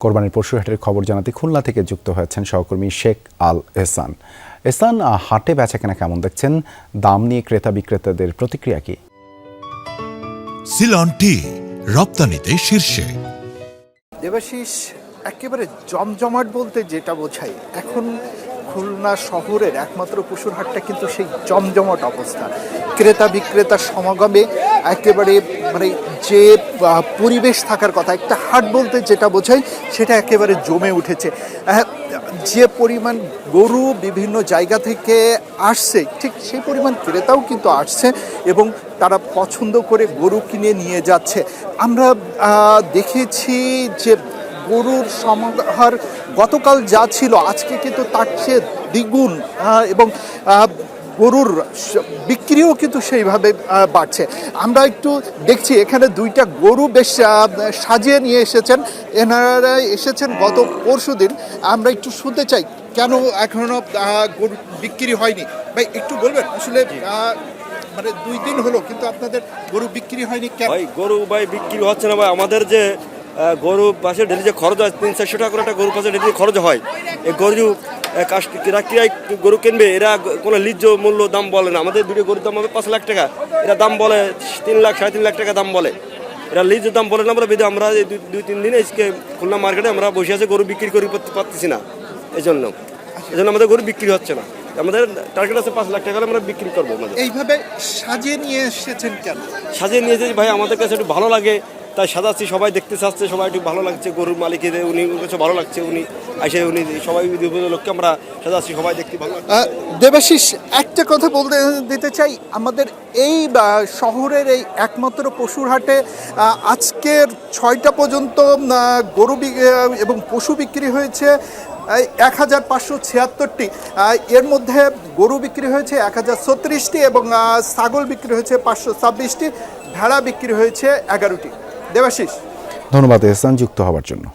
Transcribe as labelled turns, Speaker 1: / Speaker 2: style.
Speaker 1: কোরবানির পশু হাটের খবর জানাতে খুলনা থেকে যুক্ত হয়েছেন সহকর্মী শেখ আল এহসান। এহসান, হাটে বেচাকেনা কেমন দেখছেন? দাম নিয়ে ক্রেতা বিক্রেতাদের প্রতিক্রিয়া কি?
Speaker 2: সিলন টি রপ্তানিতে শীর্ষে।
Speaker 3: দেবাশিস, একেবারে জমজমাট বলতে যেটা বোঝায়, এখন খুলনা শহরের একমাত্র পশুর হাটটা কিন্তু সেই জমজমাট অবস্থা। ক্রেতা বিক্রেতার সমাগমে একেবারে যে পরিবেশ থাকার কথা, একটা হাট বলতে যেটা বোঝায় সেটা একেবারে জমে উঠেছে। যে পরিমাণ গরু বিভিন্ন জায়গা থেকে আসছে, ঠিক সেই পরিমাণ ক্রেতাও কিন্তু আসছে এবং তারা পছন্দ করে গরু কিনে নিয়ে যাচ্ছে। আমরা দেখেছি যে গরুর সমাহার গতকাল যা ছিল আজকে কিন্তু তার চেয়ে দ্বিগুণ, এবং গরুর বিক্রিও কিন্তু সেইভাবে বাড়ছে। আমরা একটু দেখছি এখানে দুইটা গরু বেশ সাজিয়ে নিয়ে এসেছেন, এনারা এসেছেন গত পরশুদিন। আমরা একটু শুনতে চাই কেন এখনো গরু বিক্রি হয়নি। ভাই একটু বলবেন, আসলে 2 দিন হলো কিন্তু আপনাদের গরু বিক্রি হয়নি কেন?
Speaker 4: ভাই গরু বিক্রি হচ্ছে না ভাই। আমাদের যে গরু পাশে ডেলি যে খরচ হয় 300-400 টাকা করে একটা গরু পাশে ডেলি খরচ হয়, এই গরু কিরাই গরু কিনবে, এরা কোনো লিজ্জ মূল্য দাম বলে না। আমাদের দুটো গরুর দাম হবে 5 লাখ টাকা, এরা দাম বলে 3 লাখ 3.5 লাখ টাকা দাম বলে। এরা লিজ দাম বলে না, বলে আমরা 2-3 দিনে আজকে খুলনা মার্কেটে আমরা বসে আছে, গরু বিক্রি করে পারতেছি না। এই জন্য আমাদের গরু বিক্রি হচ্ছে না। আমাদের টার্গেট আছে 5 লাখ টাকা আমরা বিক্রি করবো।
Speaker 3: এইভাবে সাজিয়ে নিয়ে এসেছেন কেন?
Speaker 4: সাজিয়ে নিয়ে এসেছি ভাই, আমাদের কাছে একটু ভালো লাগে তাই সাজাচ্ছি। সবাই দেখতে চাচ্ছে, সবাই একটু ভালো লাগছে। গরুর মালিকের উনি কাছে ভালো লাগছে, উনি এসে উনি সবাই লোককে আমরা সাজাচ্ছি, সবাই দেখতে ভালো লাগছে।
Speaker 3: দেবাশিস, একটা কথা বলতে দিতে চাই, আমাদের এই শহরের এই একমাত্র পশুর হাটে আজকের 6টা পর্যন্ত গরু এবং পশু বিক্রি হয়েছে 1576টি। এর মধ্যে গরু বিক্রি হয়েছে 1036টি এবং ছাগল বিক্রি হয়েছে 526টি, ভেড়া বিক্রি হয়েছে 11টি। দেবাশিস,
Speaker 1: ধন্যবাদ এহসান যুক্ত হওয়ার জন্য।